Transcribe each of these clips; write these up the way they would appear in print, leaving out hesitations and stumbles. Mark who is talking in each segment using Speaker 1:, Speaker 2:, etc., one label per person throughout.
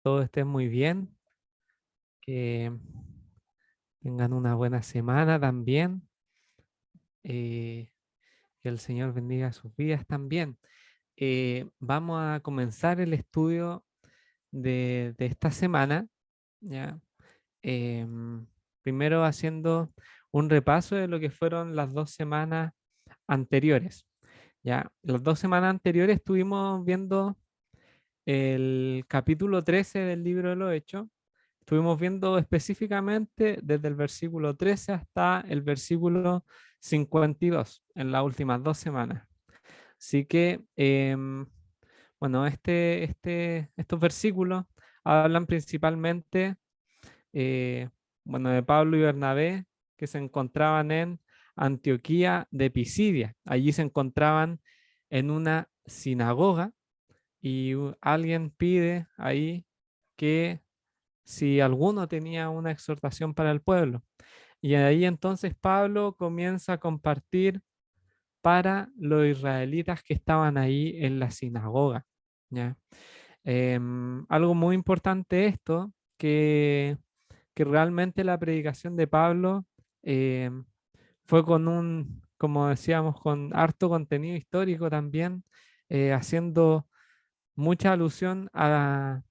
Speaker 1: todos estén muy bien, que tengan una buena semana también, eh, que el Señor bendiga sus vidas también. Vamos a comenzar el estudio de esta semana, ¿ya? Primero haciendo un repaso de lo que fueron las 2 semanas anteriores, ¿ya? Las 2 semanas anteriores estuvimos viendo el capítulo 13 del libro de los Hechos. Estuvimos viendo específicamente desde el versículo 13 hasta el versículo 52 en las últimas 2 semanas. Así que, bueno, estos versículos hablan principalmente, eh, bueno, de Pablo y Bernabé, que se encontraban en Antioquía de Pisidia. Allí se encontraban en una sinagoga y alguien pide ahí que si alguno tenía una exhortación para el pueblo. Y ahí entonces Pablo comienza a compartir para los israelitas que estaban ahí en la sinagoga, ¿ya? Algo muy importante esto, que realmente la predicación de Pablo fue con como decíamos, con harto contenido histórico también, haciendo mucha alusión al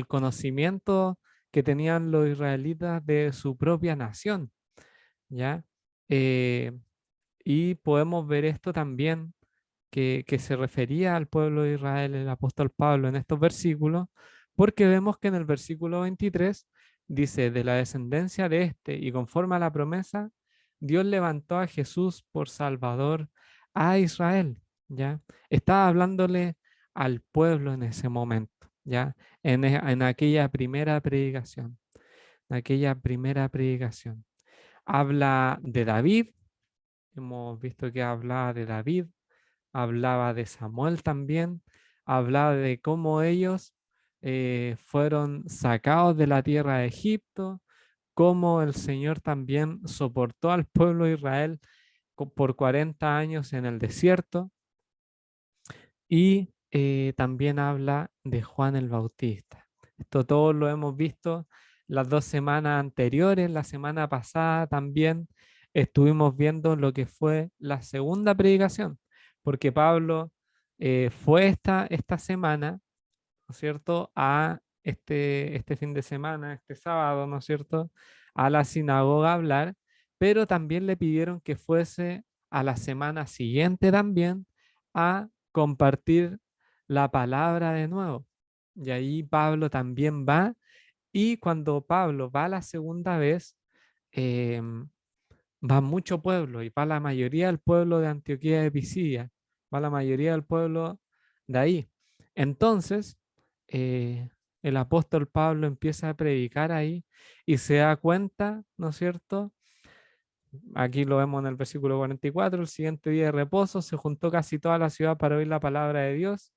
Speaker 1: conocimiento que tenían los israelitas de su propia nación, ¿ya? Eh, y podemos ver esto también, que se refería al pueblo de Israel el apóstol Pablo en estos versículos, porque vemos que en el versículo 23 dice, de la descendencia de este y conforme a la promesa, Dios levantó a Jesús por Salvador a Israel, ¿ya? Estaba hablándole al pueblo en ese momento, ¿ya? En aquella primera predicación, en aquella primera predicación. Habla de David, hemos visto que hablaba de David, hablaba de Samuel también, hablaba de cómo ellos fueron sacados de la tierra de Egipto, cómo el Señor también soportó al pueblo de Israel por 40 años en el desierto, y también habla de Juan el Bautista. Esto todo lo hemos visto las 2 semanas anteriores. La semana pasada también estuvimos viendo lo que fue la segunda predicación, porque Pablo fue esta semana, ¿no es cierto?, a este fin de semana, este sábado, ¿no es cierto?, a la sinagoga a hablar, pero también le pidieron que fuese a la semana siguiente también a compartir la palabra de nuevo. Y ahí Pablo también va, y cuando Pablo va la segunda vez, em, va mucho pueblo, y va la mayoría del pueblo de Antioquía de Pisidia, va la mayoría del pueblo de ahí. Entonces, el apóstol Pablo empieza a predicar ahí y se da cuenta, ¿no es cierto? Aquí lo vemos en el versículo 44, el siguiente día de reposo se juntó casi toda la ciudad para oír la palabra de Dios,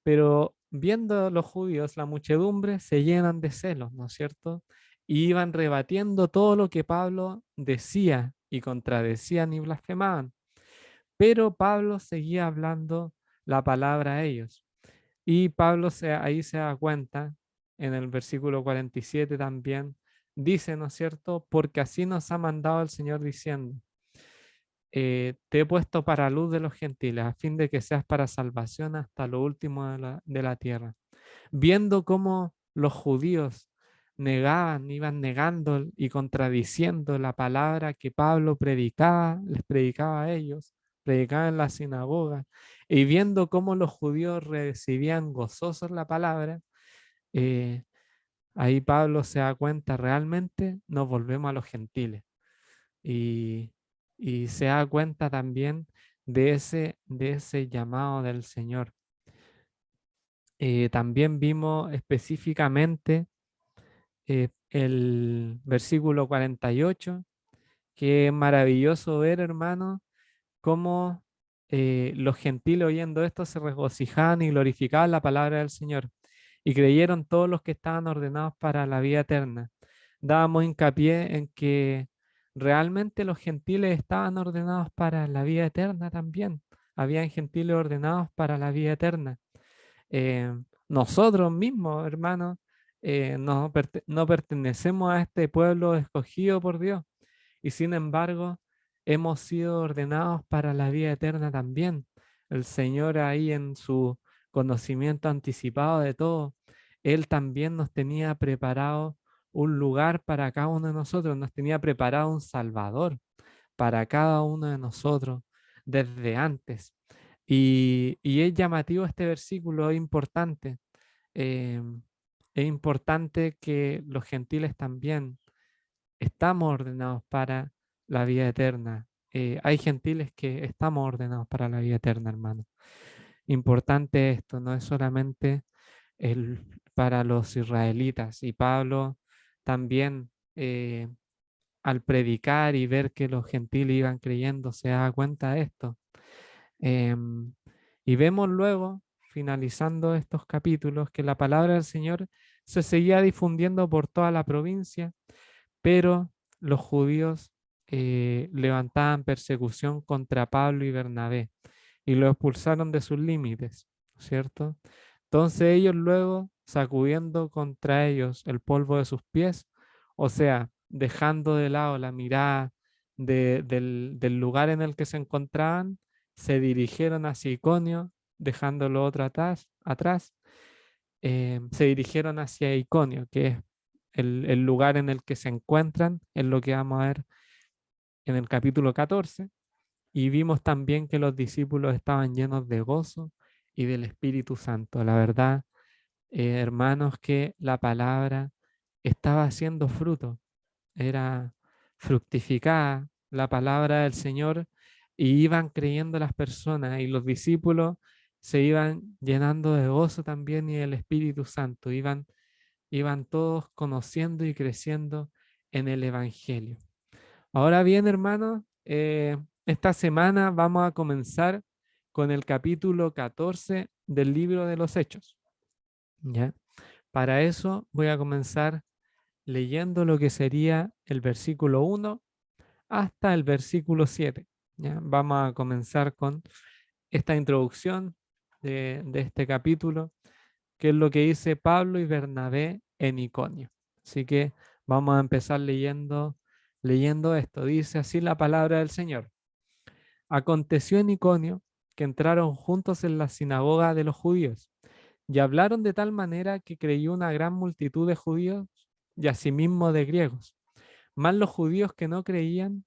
Speaker 1: pero viendo los judíos la muchedumbre se llenan de celos, ¿no es cierto? Y iban rebatiendo todo lo que Pablo decía y contradecían y blasfemaban. Pero Pablo seguía hablando la palabra a ellos. Y Pablo ahí se da cuenta, en el versículo 47 también, dice, ¿no es cierto? Porque así nos ha mandado el Señor diciendo, te he puesto para luz de los gentiles, a fin de que seas para salvación hasta lo último de la tierra. Viendo cómo los judíos negaban, iban negando y contradiciendo la palabra que Pablo predicaba, les predicaba a ellos, predicaba en la sinagoga, y viendo cómo los judíos recibían gozosos la palabra, eh, ahí Pablo se da cuenta, realmente nos volvemos a los gentiles. Y, y se da cuenta también de ese llamado del Señor. También vimos específicamente el versículo 48, que es maravilloso ver, hermano, cómo los gentiles oyendo esto se regocijaban y glorificaban la palabra del Señor, y creyeron todos los que estaban ordenados para la vida eterna. Dábamos hincapié en que realmente los gentiles estaban ordenados para la vida eterna también. Habían gentiles ordenados para la vida eterna. nosotros mismos, hermanos, no pertenecemos a este pueblo escogido por Dios y sin embargo hemos sido ordenados para la vida eterna también. El Señor ahí en su conocimiento anticipado de todo, Él también nos tenía preparado un lugar para cada uno de nosotros, nos tenía preparado un Salvador para cada uno de nosotros desde antes. Y es llamativo este versículo, eh, es importante que los gentiles también estamos ordenados para la vida eterna. Hay gentiles que estamos ordenados para la vida eterna, hermano. Importante esto, no es solamente para los israelitas. Y Pablo también, al predicar y ver que los gentiles iban creyendo, se da cuenta de esto. Em, y vemos luego, finalizando estos capítulos, que la palabra del Señor se seguía difundiendo por toda la provincia, pero los judíos levantaban persecución contra Pablo y Bernabé y lo expulsaron de sus límites, ¿cierto? Entonces ellos luego, sacudiendo contra ellos el polvo de sus pies, o sea, dejando de lado la mirada del lugar en el que se encontraban, se dirigieron hacia Iconio, dejando lo otro atrás, se dirigieron hacia Iconio, que es el lugar en el que se encuentran, es lo que vamos a ver en el capítulo 14, y vimos también que los discípulos estaban llenos de gozo y del Espíritu Santo. La verdad, hermanos, que la palabra estaba haciendo fruto, era fructificada la palabra del Señor y iban creyendo las personas y los discípulos se iban llenando de gozo también y del Espíritu Santo, iban todos conociendo y creciendo en el Evangelio. Ahora bien, hermanos, esta semana vamos a comenzar con el capítulo 14 del libro de los Hechos. ¿Ya? Para eso voy a comenzar leyendo lo que sería el versículo 1 hasta el versículo 7. ¿Ya? Vamos a comenzar con esta introducción de este capítulo, que es lo que dice Pablo y Bernabé en Iconio. Así que vamos a empezar leyendo esto. Dice así la palabra del Señor. Aconteció en Iconio que entraron juntos en la sinagoga de los judíos y hablaron de tal manera que creyó una gran multitud de judíos y asimismo de griegos. Mas los judíos que no creían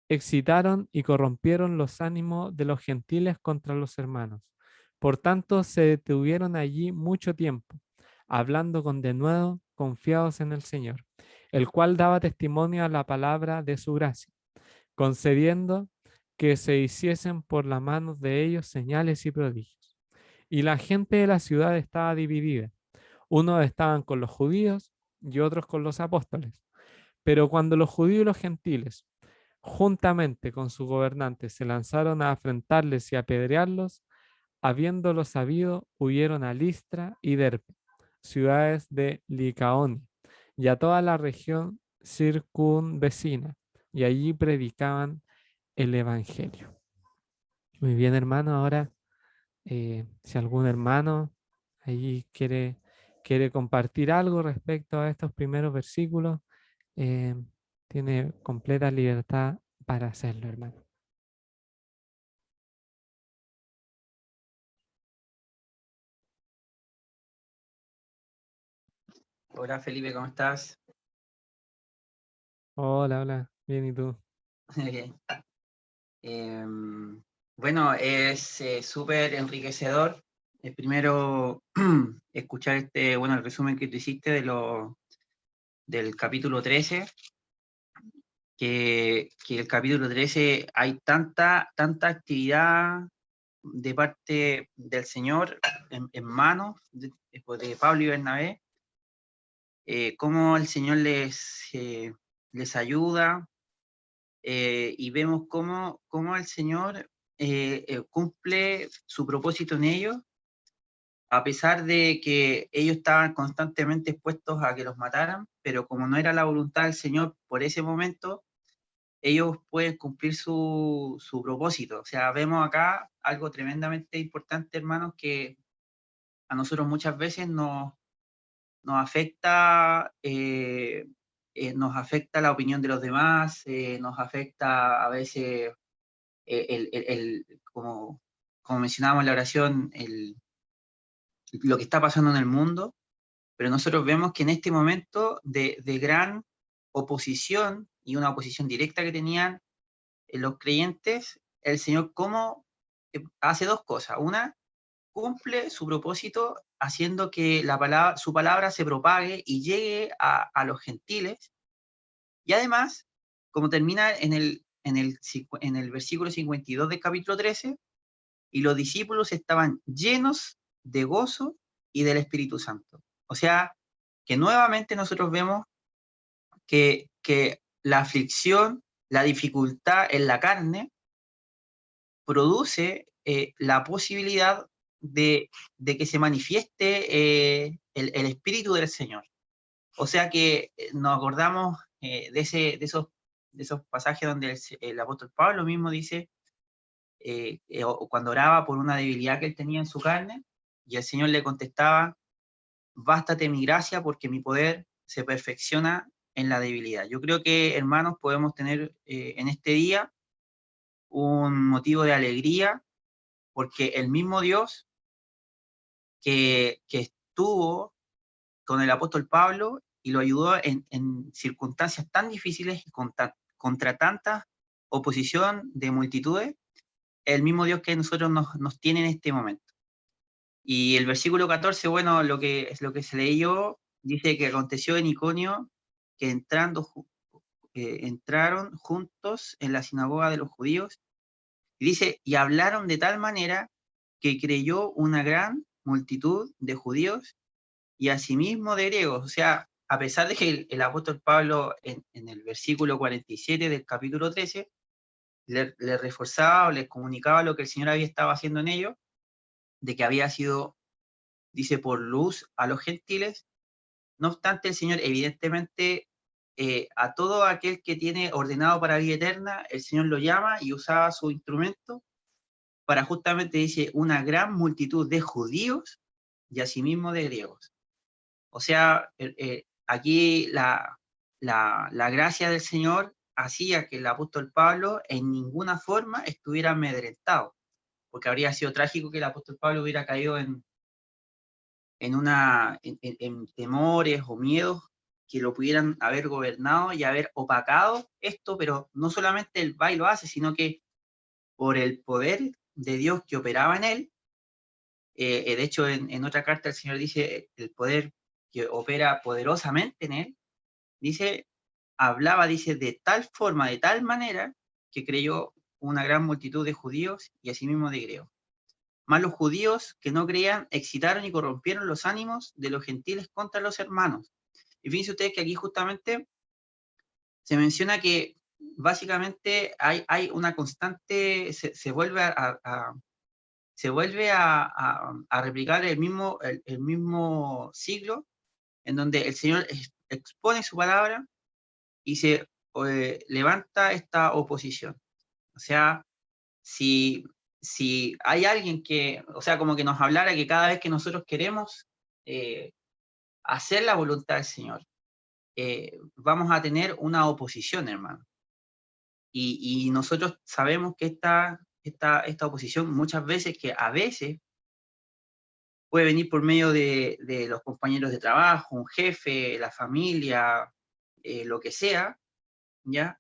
Speaker 1: excitaron y corrompieron los ánimos de los gentiles contra los hermanos. Por tanto, se detuvieron allí mucho tiempo, hablando con denuedo, confiados en el Señor, el cual daba testimonio a la palabra de su gracia, concediendo que se hiciesen por la mano de ellos señales y prodigios. Y la gente de la ciudad estaba dividida. Unos estaban con los judíos y otros con los apóstoles. Pero cuando los judíos y los gentiles juntamente con sus gobernantes, se lanzaron a afrentarles y apedrearlos. Habiéndolo sabido, huyeron a Listra y Derbe, ciudades de Licaonia, y a toda la región circunvecina, y allí predicaban el Evangelio. Muy bien, hermano. Ahora, si algún hermano allí quiere compartir algo respecto a estos primeros versículos, eh, tiene completa libertad para hacerlo, hermano.
Speaker 2: Hola Felipe, ¿cómo estás?
Speaker 1: Hola, hola, bien, ¿y tú?
Speaker 2: Bien. Bueno, es súper enriquecedor. Primero, escuchar el resumen que tú hiciste del capítulo 13, que el capítulo 13 hay tanta actividad de parte del Señor en manos de Pablo y Bernabé, cómo el Señor les ayuda. Y vemos cómo el Señor cumple su propósito en ellos, a pesar de que ellos estaban constantemente expuestos a que los mataran, pero como no era la voluntad del Señor por ese momento, ellos pueden cumplir su propósito. O sea, vemos acá algo tremendamente importante, hermanos, que a nosotros muchas veces nos afecta, nos afecta la opinión de los demás, nos afecta a veces como, como mencionábamos en la oración, lo que está pasando en el mundo, pero nosotros vemos que en este momento de gran oposición y una oposición directa que tenían los creyentes, el Señor cómo hace dos cosas. Una, cumple su propósito haciendo que su palabra se propague y llegue a los gentiles. Y además, como termina en el versículo 52 del capítulo 13, y los discípulos estaban llenos de gozo y del Espíritu Santo. O sea, que nuevamente nosotros vemos que la aflicción, la dificultad en la carne, produce la posibilidad de que se manifieste el Espíritu del Señor. O sea que nos acordamos de esos pasajes donde el apóstol Pablo mismo dice, cuando oraba por una debilidad que él tenía en su carne, y el Señor le contestaba, bástate mi gracia porque mi poder se perfecciona en la debilidad. Yo creo que, hermanos, podemos tener en este día un motivo de alegría porque el mismo Dios que estuvo con el apóstol Pablo y lo ayudó en circunstancias tan difíciles y contra tanta oposición de multitudes, el mismo Dios que nosotros nos tiene en este momento. Y el versículo 14, bueno, lo que se leyó, dice que aconteció en Iconio que entraron juntos en la sinagoga de los judíos, y dice, y hablaron de tal manera que creyó una gran multitud de judíos y asimismo de griegos. O sea, a pesar de que el apóstol Pablo en el versículo 47 del capítulo 13 le reforzaba o les comunicaba lo que el Señor había estado haciendo en ellos, de que había sido, dice, por luz a los gentiles. No obstante, el Señor evidentemente a todo aquel que tiene ordenado para vida eterna, el Señor lo llama y usaba su instrumento para justamente, dice, una gran multitud de judíos y asimismo de griegos. O sea, aquí la gracia del Señor hacía que el apóstol Pablo en ninguna forma estuviera amedrentado, porque habría sido trágico que el apóstol Pablo hubiera caído en temores o miedos que lo pudieran haber gobernado y haber opacado esto, pero no solamente él va y lo hace, sino que por el poder de Dios que operaba en él, de hecho en otra carta el Señor dice el poder que opera poderosamente en él, dice, hablaba, dice, de tal forma, de tal manera, que creyó una gran multitud de judíos y asimismo de griegos. Más los judíos que no creían excitaron y corrompieron los ánimos de los gentiles contra los hermanos. Y fíjense ustedes que aquí justamente se menciona que básicamente hay una constante, se vuelve a replicar el mismo siglo en donde el Señor expone su palabra y se levanta esta oposición. O sea, si hay alguien que, o sea, como que nos hablara que cada vez que nosotros queremos hacer la voluntad del Señor, vamos a tener una oposición, hermano. Y nosotros sabemos que esta oposición muchas veces, que a veces puede venir por medio de los compañeros de trabajo, un jefe, la familia, lo que sea, ¿ya?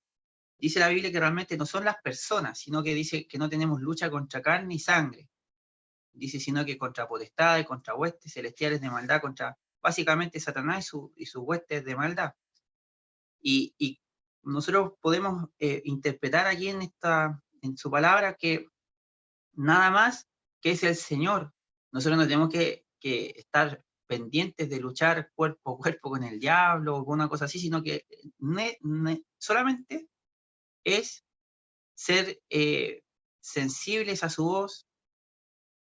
Speaker 2: Dice la Biblia que realmente no son las personas, sino que dice que no tenemos lucha contra carne y sangre. Dice, sino que contra potestades, contra huestes celestiales de maldad, contra básicamente Satanás y sus huestes de maldad. Y nosotros podemos interpretar aquí en su palabra que nada más que es el Señor. Nosotros no tenemos que estar pendientes de luchar cuerpo a cuerpo con el diablo o con una cosa así, sino que solamente es ser sensibles a su voz,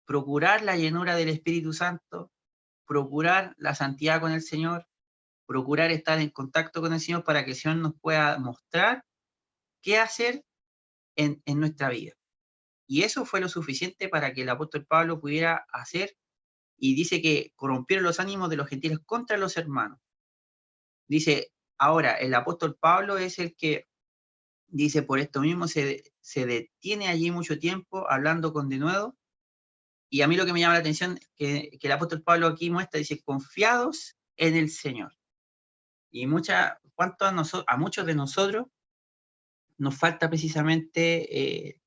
Speaker 2: procurar la llenura del Espíritu Santo, procurar la santidad con el Señor, procurar estar en contacto con el Señor para que el Señor nos pueda mostrar qué hacer en nuestra vida. Y eso fue lo suficiente para que el apóstol Pablo pudiera hacer y dice que corrompieron los ánimos de los gentiles contra los hermanos. Dice, ahora, el apóstol Pablo es el que dice, por esto mismo se detiene allí mucho tiempo hablando con denuedo. Y a mí lo que me llama la atención que el apóstol Pablo aquí muestra, dice, confiados en el Señor. Y cuanto a muchos de nosotros nos falta precisamente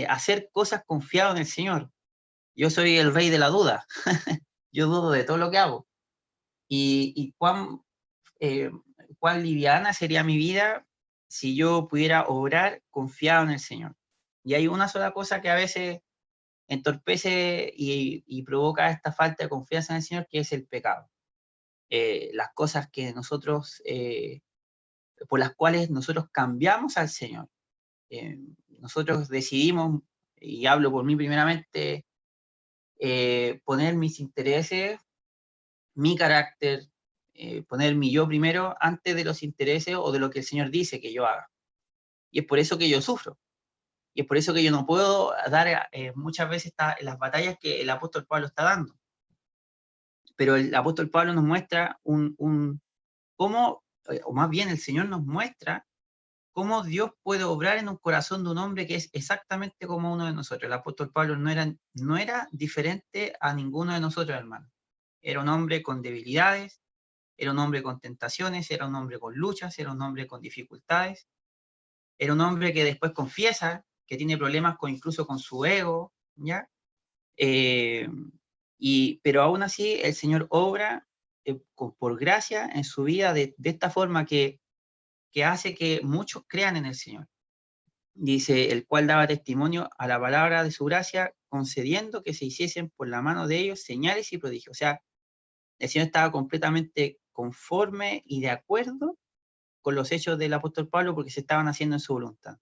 Speaker 2: hacer cosas confiados en el Señor. Yo soy el rey de la duda. Yo dudo de todo lo que hago. Y eh, cuán liviana sería mi vida si yo pudiera obrar confiado en el Señor. Y hay una sola cosa que a veces entorpece y provoca esta falta de confianza en el Señor, que es el pecado. Las cosas que nosotros, por las cuales nosotros cambiamos al Señor. Nosotros decidimos, y hablo por mí primeramente, poner mis intereses, mi carácter, poner mi yo primero antes de los intereses o de lo que el Señor dice que yo haga. Y es por eso que yo sufro. Y es por eso que yo no puedo dar muchas veces las batallas que el apóstol Pablo está dando. Pero el apóstol Pablo nos muestra cómo, o más bien el Señor nos muestra cómo Dios puede obrar en un corazón de un hombre que es exactamente como uno de nosotros. El apóstol Pablo no era diferente a ninguno de nosotros, hermano. Era un hombre con debilidades, era un hombre con tentaciones, era un hombre con luchas, era un hombre con dificultades, era un hombre que después confiesa que tiene problemas incluso con su ego, ¿ya? Eh, pero aún así el Señor obra por gracia en su vida de esta forma que hace que muchos crean en el Señor. Dice, el cual daba testimonio a la palabra de su gracia, concediendo que se hiciesen por la mano de ellos señales y prodigios. O sea, el Señor estaba completamente conforme y de acuerdo con los hechos del apóstol Pablo porque se estaban haciendo en su voluntad.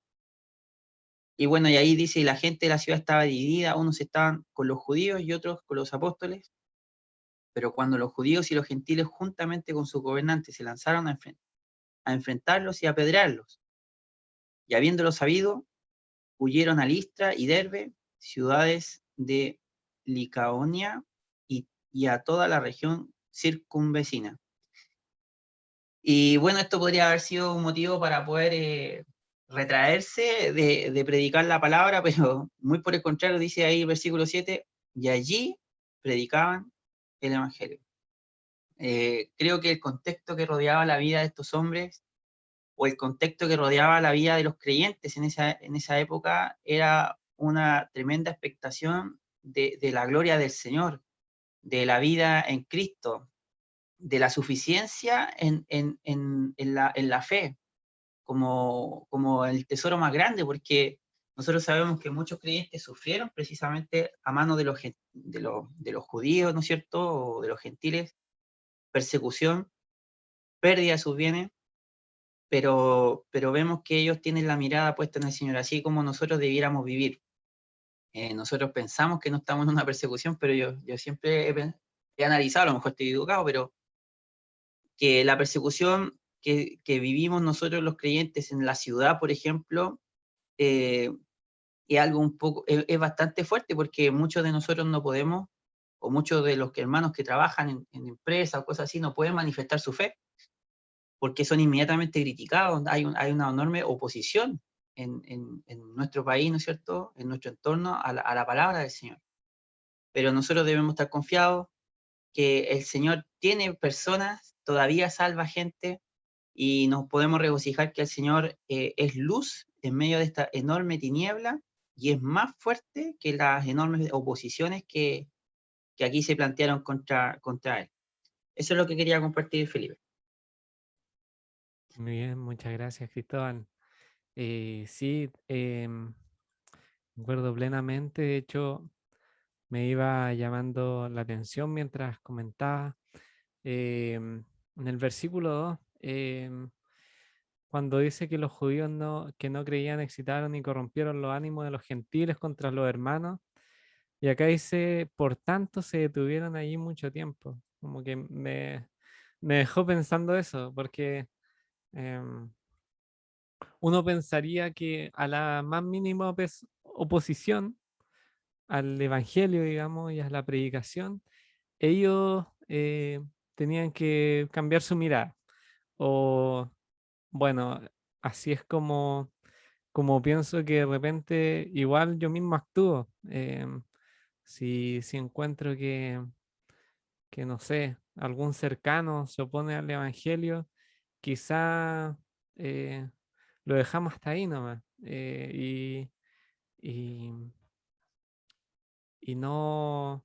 Speaker 2: Y bueno, y ahí dice, la gente de la ciudad estaba dividida, unos estaban con los judíos y otros con los apóstoles, pero cuando los judíos y los gentiles juntamente con sus gobernantes se lanzaron a enfrentarlos y a apedrearlos, y habiéndolo sabido, huyeron a Listra y Derbe, ciudades de Licaonia y a toda la región circunvecina. Y bueno, esto podría haber sido un motivo para poder retraerse de predicar la palabra, pero muy por el contrario, dice ahí el versículo 7, y allí predicaban el Evangelio. Creo que el contexto que rodeaba la vida de estos hombres, o el contexto que rodeaba la vida de los creyentes en esa época, era una tremenda expectación de la gloria del Señor, de la vida en Cristo, de la suficiencia en la fe, como el tesoro más grande, porque nosotros sabemos que muchos creyentes sufrieron precisamente a mano de los judíos, ¿no es cierto?, o de los gentiles, persecución, pérdida de sus bienes, pero vemos que ellos tienen la mirada puesta en el Señor, así como nosotros debiéramos vivir. Nosotros pensamos que no estamos en una persecución, pero yo siempre he analizado, a lo mejor estoy equivocado, pero que la persecución que vivimos nosotros los creyentes en la ciudad, por ejemplo, es algo es bastante fuerte porque muchos de nosotros no podemos, o muchos de los hermanos que trabajan en empresas o cosas así, no pueden manifestar su fe porque son inmediatamente criticados. Hay una enorme oposición en nuestro país, ¿no es cierto?, en nuestro entorno a la palabra del Señor. Pero nosotros debemos estar confiados que el Señor tiene personas, todavía salva gente, y nos podemos regocijar que el Señor es luz en medio de esta enorme tiniebla y es más fuerte que las enormes oposiciones que aquí se plantearon contra él. Eso es lo que quería compartir, Felipe.
Speaker 1: Muy bien, muchas gracias, Cristóbal. Sí, concuerdo plenamente. De hecho, me iba llamando la atención mientras comentaba en el versículo 2, cuando dice que los judíos que no creían excitaron y corrompieron los ánimos de los gentiles contra los hermanos. Y acá dice, por tanto, se detuvieron allí mucho tiempo. Como que me dejó pensando eso, porque em, uno pensaría que a la más mínima oposición al evangelio, digamos, y a la predicación, ellos tenían que cambiar su mirada. O bueno, así es como pienso que de repente igual yo mismo actúo. Si encuentro que, no sé, algún cercano se opone al Evangelio, quizá eh, lo dejamos hasta ahí nomás. Y, y no,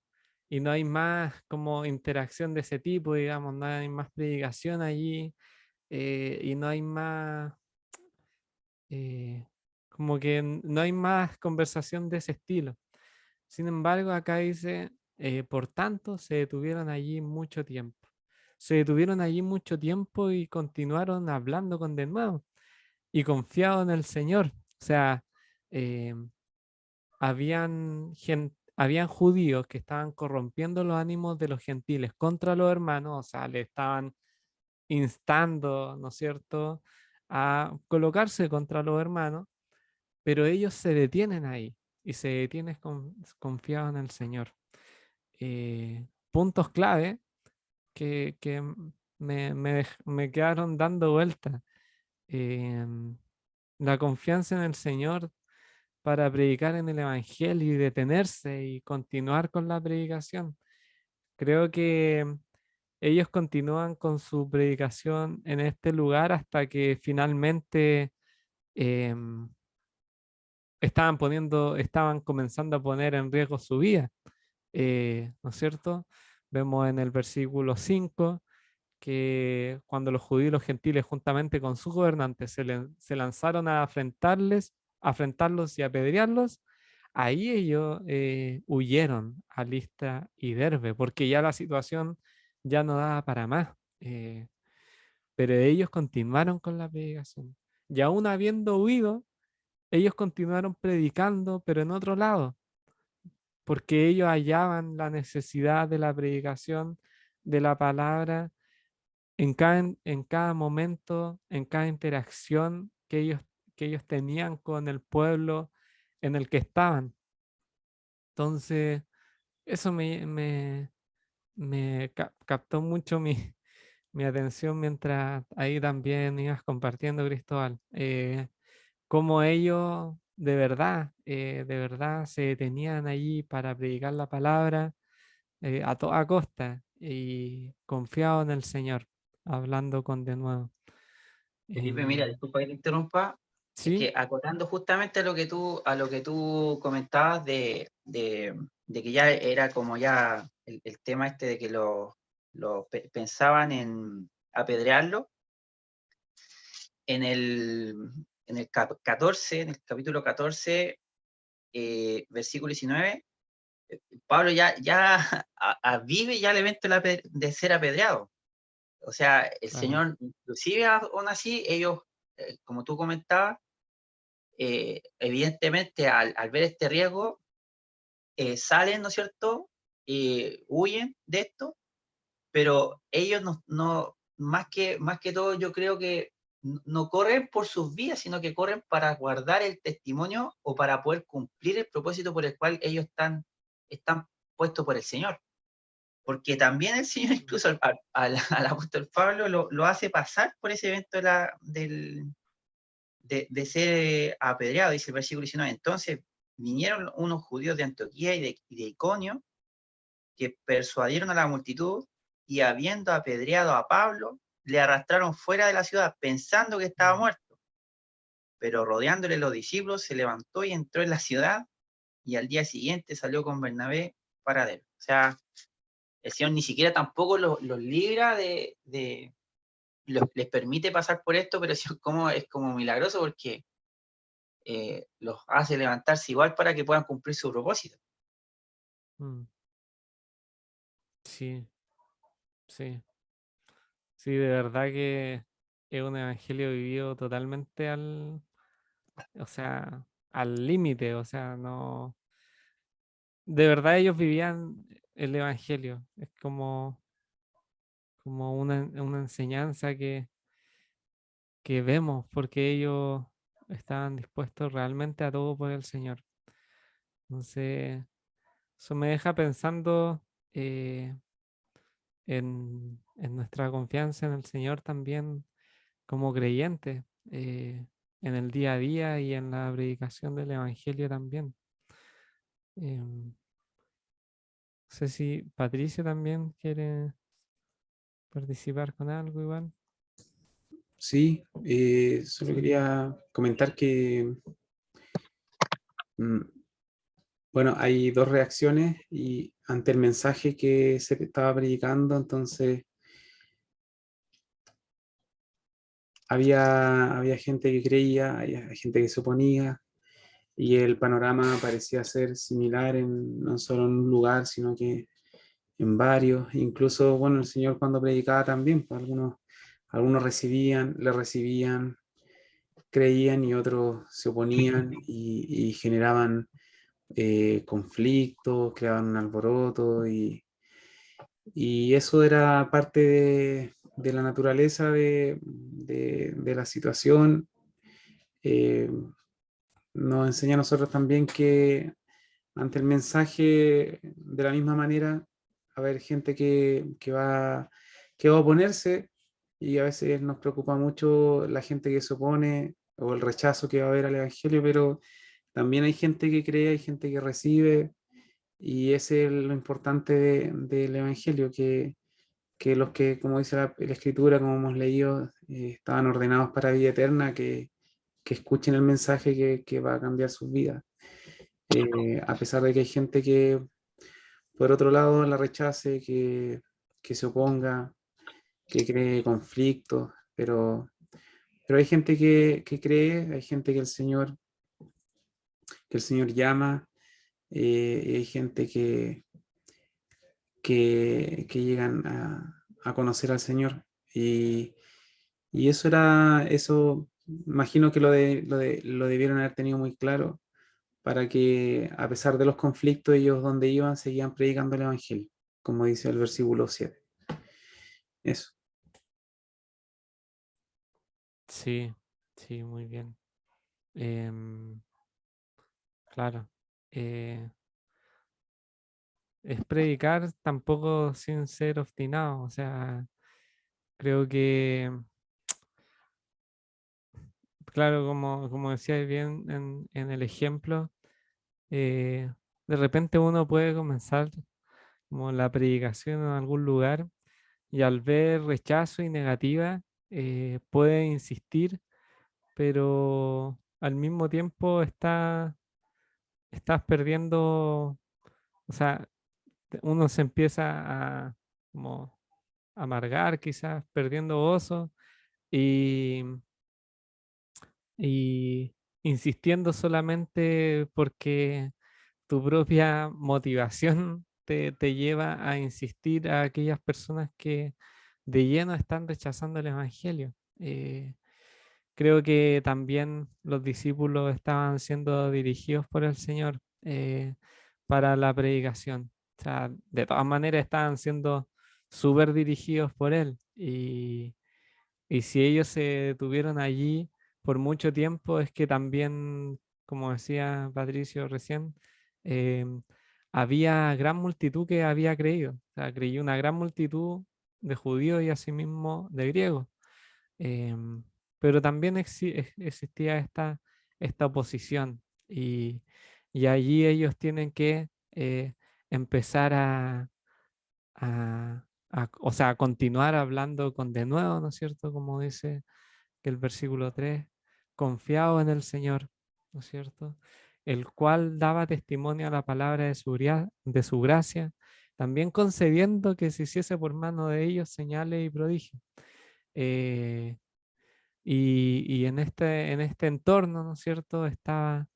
Speaker 1: y no hay más como interacción de ese tipo, digamos, no hay más predicación allí, y no hay más, como que no hay más conversación de ese estilo. Sin embargo, acá dice, por tanto, se detuvieron allí mucho tiempo. Se detuvieron allí mucho tiempo y continuaron hablando con de nuevo y confiado en el Señor. O sea, eh, habían judíos que estaban corrompiendo los ánimos de los gentiles contra los hermanos, o sea, le estaban instando, ¿no es cierto?, a colocarse contra los hermanos, pero ellos se detienen ahí y se detienen confiados en el Señor. Puntos clave que me quedaron dando vueltas. Em, la confianza en el Señor para predicar en el Evangelio y detenerse y continuar con la predicación. Creo que ellos continúan con su predicación en este lugar hasta que finalmente em, estaban comenzando a poner en riesgo su vida, ¿no es cierto? Vemos en el versículo 5 que cuando los judíos y los gentiles, juntamente con sus gobernantes, se lanzaron a afrentarlos y apedrearlos, ahí ellos huyeron a Listra y Derbe, porque ya la situación ya no daba para más. Pero ellos continuaron con la predicación. Y aún habiendo huido, ellos continuaron predicando, pero en otro lado, porque ellos hallaban la necesidad de la predicación de la palabra en cada momento, en cada interacción que ellos tenían con el pueblo en el que estaban. Entonces, eso me captó mucho mi atención mientras ahí también ibas compartiendo, Cristóbal. Cómo ellos de verdad se detenían allí para predicar la palabra a toda costa y confiado en el Señor, hablando con de nuevo.
Speaker 2: Felipe, mira,
Speaker 1: Em,
Speaker 2: disculpa que te interrumpa, es
Speaker 1: sí,
Speaker 2: que acotando justamente a lo que tú comentabas de que ya era como ya el tema este de que pensaban en apedrearlo, en el, en el 14, en el capítulo 14, versículo 19, Pablo ya vive ya el evento de ser apedreado. O sea, el
Speaker 1: claro.
Speaker 2: Señor, inclusive aún así, ellos, como tú comentabas, evidentemente al ver este riesgo, salen, ¿no es cierto? Huyen de esto, pero ellos más que todo, yo creo que no corren por sus vidas, sino que corren para guardar el testimonio o para poder cumplir el propósito por el cual ellos están puestos por el Señor. Porque también el Señor, incluso al apóstol Pablo, lo hace pasar por ese evento de ser apedreado, dice el versículo 19. Entonces vinieron unos judíos de Antioquía y de Iconio que persuadieron a la multitud y habiendo apedreado a Pablo, le arrastraron fuera de la ciudad pensando que estaba
Speaker 1: Mm.
Speaker 2: muerto. Pero rodeándole los discípulos, se levantó y entró en la ciudad y al día siguiente salió con Bernabé para él. O sea, el Señor ni siquiera tampoco los libra les permite pasar por esto, pero es como milagroso porque los hace levantarse igual para que puedan cumplir su propósito.
Speaker 1: Mm, sí, sí, sí, de verdad que es un evangelio vivido totalmente o sea, al límite, o sea, no, de verdad ellos vivían el evangelio, es como una enseñanza que vemos, porque ellos estaban dispuestos realmente a todo por el Señor. Entonces, eso me deja pensando. en nuestra confianza en el Señor también como creyentes, en el día a día y en la predicación del Evangelio también. No sé si Patricio también quiere participar con algo igual.
Speaker 3: Sí, solo quería comentar que, mm, bueno, hay dos reacciones y ante el mensaje que se estaba predicando, entonces había gente que creía, había gente que se oponía y el panorama parecía ser similar no solo en un lugar, sino que en varios. Incluso, bueno, el Señor cuando predicaba también, pues algunos le recibían, creían y otros se oponían y generaban conflictos, creaban un alboroto y eso era parte de la naturaleza de la situación. Eh, Nos enseña a nosotros también que ante el mensaje, de la misma manera, va a haber gente que va a oponerse y a veces nos preocupa mucho la gente que se opone o el rechazo que va a haber al Evangelio, pero también hay gente que cree, hay gente que recibe y ese es lo importante del Evangelio, que los que, como dice la Escritura, como hemos leído, estaban ordenados para vida eterna, que escuchen el mensaje que va a cambiar sus vidas. A pesar de que hay gente que, por otro lado, la rechace, que se oponga, que cree conflictos, pero hay gente que cree, hay gente que el Señor llama, y hay gente que llegan a conocer al Señor. Y eso, imagino que lo debieron haber tenido muy claro para que, a pesar de los conflictos, ellos donde iban seguían predicando el Evangelio, como dice el versículo 7. Eso.
Speaker 1: Sí, sí, muy bien. Em, claro. Es predicar tampoco sin ser obstinado. O sea, creo que, claro, como decía bien en el ejemplo, de repente uno puede comenzar como la predicación en algún lugar y al ver rechazo y negativa, puede insistir, pero al mismo tiempo estás perdiendo, o sea, uno se empieza a como amargar, quizás perdiendo gozo y, y insistiendo solamente porque tu propia motivación te lleva a insistir a aquellas personas que de lleno están rechazando el Evangelio. Creo que también los discípulos estaban siendo dirigidos por el Señor, para la predicación. O sea, de todas maneras estaban siendo súper dirigidos por Él. Y si ellos se tuvieron allí por mucho tiempo, es que también, como decía Patricio recién, eh, había gran multitud que había creído. O sea, creyó una gran multitud de judíos y asimismo de griegos. Em, pero también existía esta oposición y allí ellos tienen que, empezar o sea, continuar hablando con de nuevo, ¿no es cierto? Como dice que el versículo 3, confiado en el Señor, ¿no es cierto? El cual daba testimonio a la palabra de su gracia, también concediendo que se hiciese por mano de ellos señales y prodigios. Eh, y en este entorno, ¿no es cierto?, estaba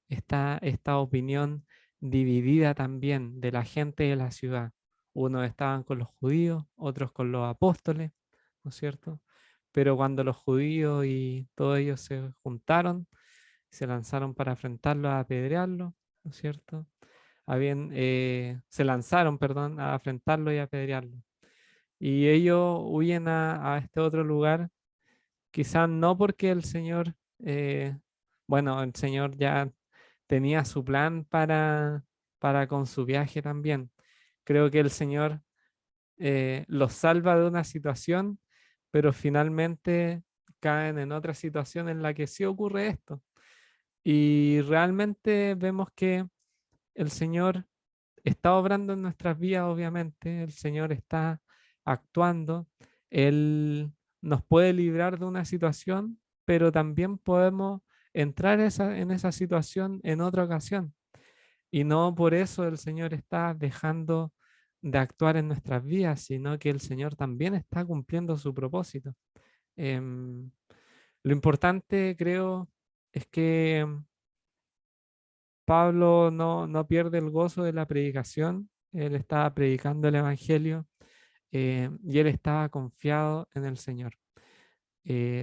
Speaker 1: esta opinión dividida también de la gente de la ciudad. Unos estaban con los judíos, otros con los apóstoles, ¿no es cierto? Pero cuando los judíos y todos ellos se juntaron, se lanzaron para enfrentarlo, a apedrearlo, ¿no es cierto? Se lanzaron, perdón, a enfrentarlo y a apedrearlo. Y ellos huyen a este otro lugar. Quizás no porque el Señor, bueno, el Señor ya tenía su plan para con su viaje también. Creo que el Señor los salva de una situación, pero finalmente caen en otra situación en la que sí ocurre esto. Y realmente vemos que el Señor está obrando en nuestras vidas, obviamente, el Señor está actuando, Él nos puede librar de una situación, pero también podemos entrar en esa situación en otra ocasión. Y no por eso el Señor está dejando de actuar en nuestras vidas, sino que el Señor también está cumpliendo su propósito. Em, lo importante, creo, es que Pablo no pierde el gozo de la predicación. Él estaba predicando el Evangelio y él estaba confiado en el Señor.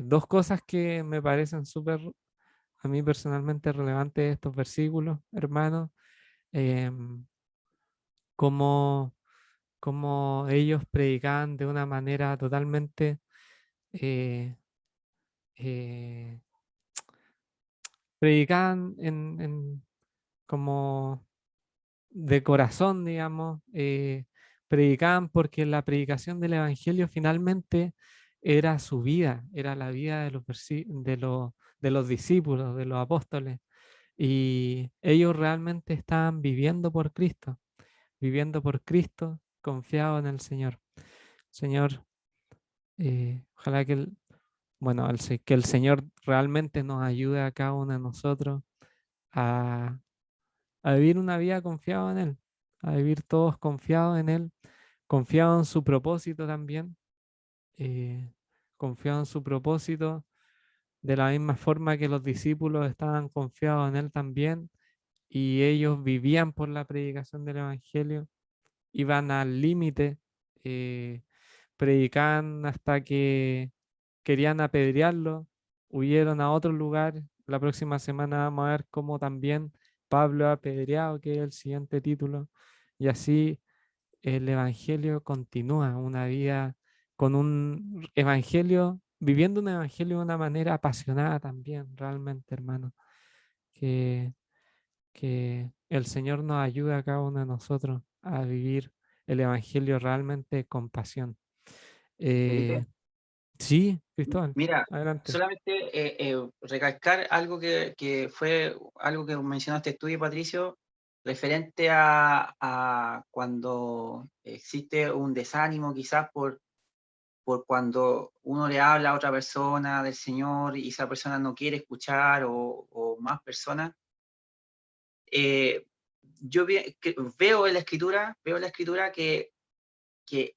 Speaker 1: Dos cosas que me parecen súper, a mí personalmente, relevantes de estos versículos, hermanos, em, como, como ellos predicaban de una manera totalmente eh, eh, predicaban como de corazón, digamos, predicaban porque la predicación del Evangelio finalmente era su vida, era la vida de de los discípulos, de los apóstoles, y ellos realmente estaban viviendo por Cristo, confiados en el Señor. Señor, ojalá que bueno, que el Señor realmente nos ayude a cada uno de nosotros a vivir una vida confiado en Él, a vivir todos confiados en Él, confiados en su propósito también, eh, confiados en su propósito, de la misma forma que los discípulos estaban confiados en Él también, y ellos vivían por la predicación del Evangelio, iban al límite, eh, predicaban hasta que querían apedrearlo, huyeron a otro lugar. La próxima semana vamos a ver cómo también Pablo ha apedreado, que es el siguiente título. Y así el Evangelio continúa, una vida con un Evangelio, viviendo un Evangelio de una manera apasionada también, realmente, hermano. Que, que el Señor nos ayude a cada uno de nosotros a vivir el Evangelio realmente con pasión.
Speaker 2: Felipe,
Speaker 1: Sí, Cristóbal,
Speaker 2: mira,
Speaker 1: adelante.
Speaker 2: solamente recalcar algo que fue algo que mencionaste tú y Patricio, referente a cuando existe un desánimo quizás por cuando uno le habla a otra persona del Señor y esa persona no quiere escuchar o más personas. Yo veo en la escritura que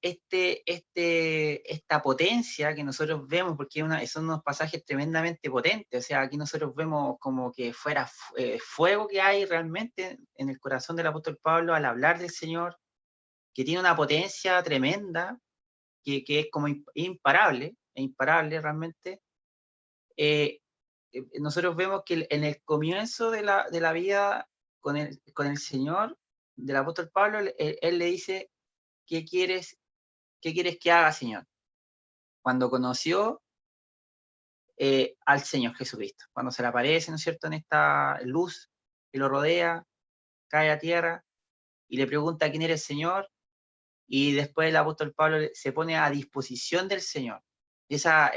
Speaker 2: esta potencia que nosotros vemos, porque son unos pasajes tremendamente potentes, o sea, aquí nosotros vemos como que fuera fuego que hay realmente en el corazón del apóstol Pablo al hablar del Señor, que tiene una potencia tremenda, que es como imparable, es imparable realmente. Eh, Nosotros vemos que en el comienzo de la vida con el Señor, del apóstol Pablo, él le dice, ¿qué quieres que haga, Señor? Cuando conoció al Señor Jesucristo, cuando se le aparece, ¿no es cierto?, en esta luz que lo rodea, cae a tierra y le pregunta quién era el Señor, y después el apóstol Pablo se pone a disposición del Señor. Esa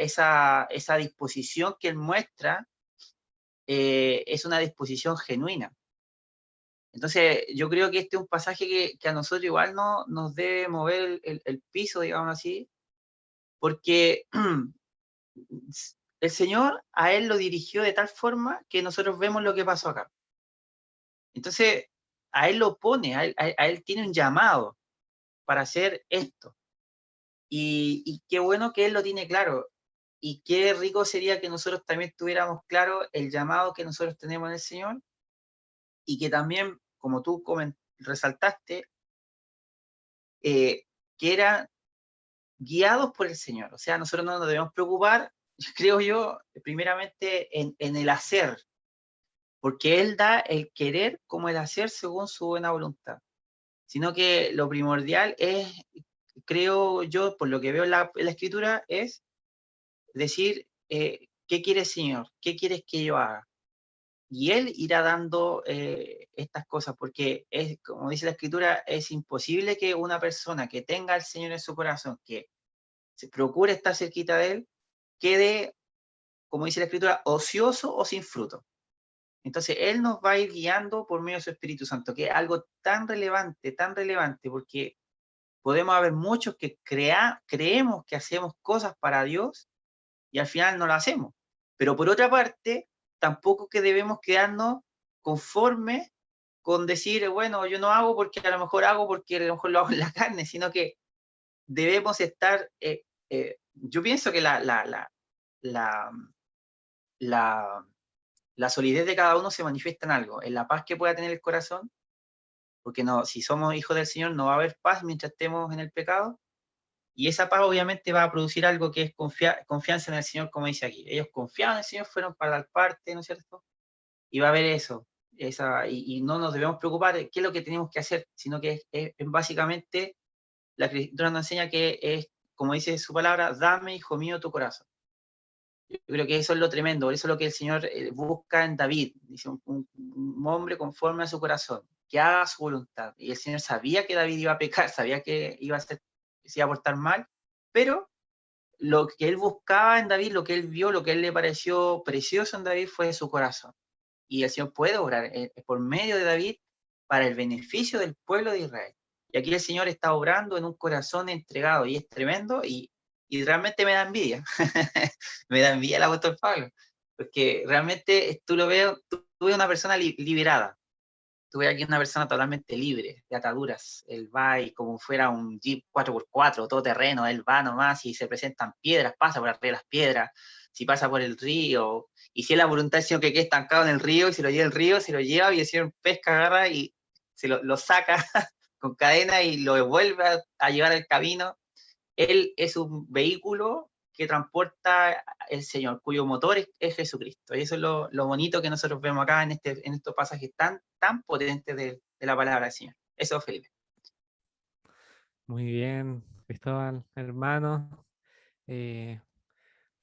Speaker 2: disposición que él muestra es una disposición genuina. Entonces, yo creo que este es un pasaje que a nosotros igual nos debe mover el piso, digamos así, porque el Señor a él lo dirigió de tal forma que nosotros vemos lo que pasó acá. Entonces, a él lo pone, a él tiene un llamado para hacer esto. Y qué bueno que él lo tiene claro. Y qué rico sería que nosotros también tuviéramos claro el llamado que nosotros tenemos en el Señor y que también, como tú resaltaste, que eran guiados por el Señor. O sea, nosotros no nos debemos preocupar, creo yo, primeramente en el hacer, porque Él da el querer como el hacer según su buena voluntad. Sino que lo primordial es, creo yo, por lo que veo en la Escritura, es decir, ¿qué quieres, Señor? ¿Qué quieres que yo haga? y Él irá dando estas cosas, porque es, como dice la Escritura, es imposible que una persona que tenga al Señor en su corazón, que se procure estar cerquita de Él, quede, como dice la Escritura, ocioso o sin fruto. Entonces, Él nos va a ir guiando por medio de su Espíritu Santo, que es algo tan relevante, porque podemos haber muchos que creemos que hacemos cosas para Dios y al final no lo hacemos. Pero por otra parte, tampoco que debemos quedarnos conformes con decir, bueno, yo no hago porque a lo mejor hago porque a lo mejor lo hago en la carne, sino que debemos estar, yo pienso que la, la, la solidez de cada uno se manifiesta en algo, en la paz que pueda tener el corazón, porque no, si somos hijos del Señor no va a haber paz mientras estemos en el pecado, y esa paz obviamente va a producir algo que es confianza en el Señor, como dice aquí. Ellos confiaban en el Señor, fueron para dar parte, ¿no es cierto? Y va a haber eso, y no nos debemos preocupar de qué es lo que tenemos que hacer, sino que es básicamente, la Escritura nos enseña que es, como dice su palabra, dame, hijo mío, tu corazón. Yo creo que eso es lo tremendo, eso es lo que el Señor busca en David, dice un hombre conforme a su corazón, que haga su voluntad. Y el Señor sabía que David iba a pecar, sabía que se iba a portar mal, pero lo que él buscaba en David, lo que él vio, lo que él le pareció precioso en David fue su corazón. Y el Señor puede obrar por medio de David para el beneficio del pueblo de Israel. Y aquí el Señor está obrando en un corazón entregado y es tremendo y realmente me da envidia. Me da envidia el apóstol Pablo, porque realmente tú ves una persona liberada. Tú ves aquí una persona totalmente libre de ataduras. Él va y como fuera un Jeep 4x4, todo terreno, él va nomás y se presentan piedras, pasa por arriba de las piedras, si pasa por el río, y si es la voluntad del Señor que quede estancado en el río, y si lo lleva el río, se lo lleva y el Señor pesca, agarra y se lo saca con cadena y lo vuelve a llevar al camino. Él es un vehículo que transporta el Señor, cuyo motor es Jesucristo. Y eso es lo bonito que nosotros vemos acá en estos pasajes tan potentes de la palabra del Señor. Eso, Felipe.
Speaker 1: Muy bien, Cristóbal, hermano. Nos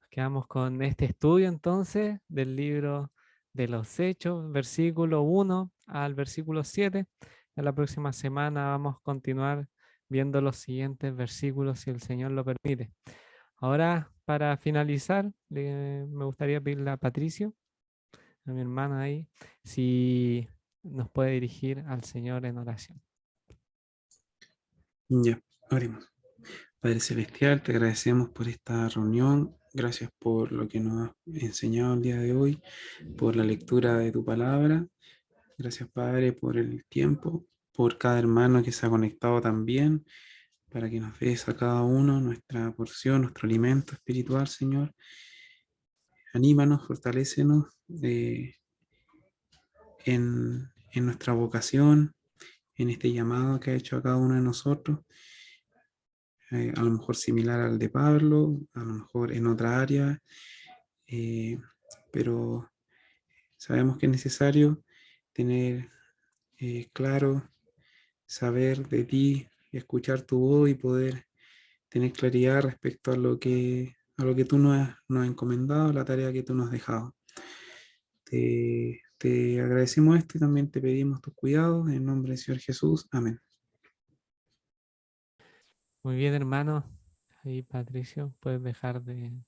Speaker 1: quedamos con este estudio entonces del libro de los Hechos, versículo 1 al versículo 7. En la próxima semana vamos a continuar viendo los siguientes versículos si el Señor lo permite. Ahora, para finalizar, me gustaría pedirle a Patricio, a mi hermana ahí, si nos puede dirigir al Señor en oración.
Speaker 3: Ya, oremos. Padre Celestial, te agradecemos por esta reunión. Gracias por lo que nos has enseñado el día de hoy, por la lectura de tu palabra. Gracias, Padre, por el tiempo, por cada hermano que se ha conectado también, para que nos des a cada uno nuestra porción, nuestro alimento espiritual, Señor. Anímanos, fortalécenos en nuestra vocación, en este llamado que ha hecho a cada uno de nosotros. A lo mejor similar al de Pablo, a lo mejor en otra área, pero sabemos que es necesario tener claro, saber de ti, escuchar tu voz y poder tener claridad respecto a lo que tú nos has encomendado, la tarea que tú nos has dejado. Te agradecemos esto y también te pedimos tus cuidados en nombre del Señor Jesús. Amén.
Speaker 1: Muy bien, hermano. Ahí, Patricio, puedes dejar de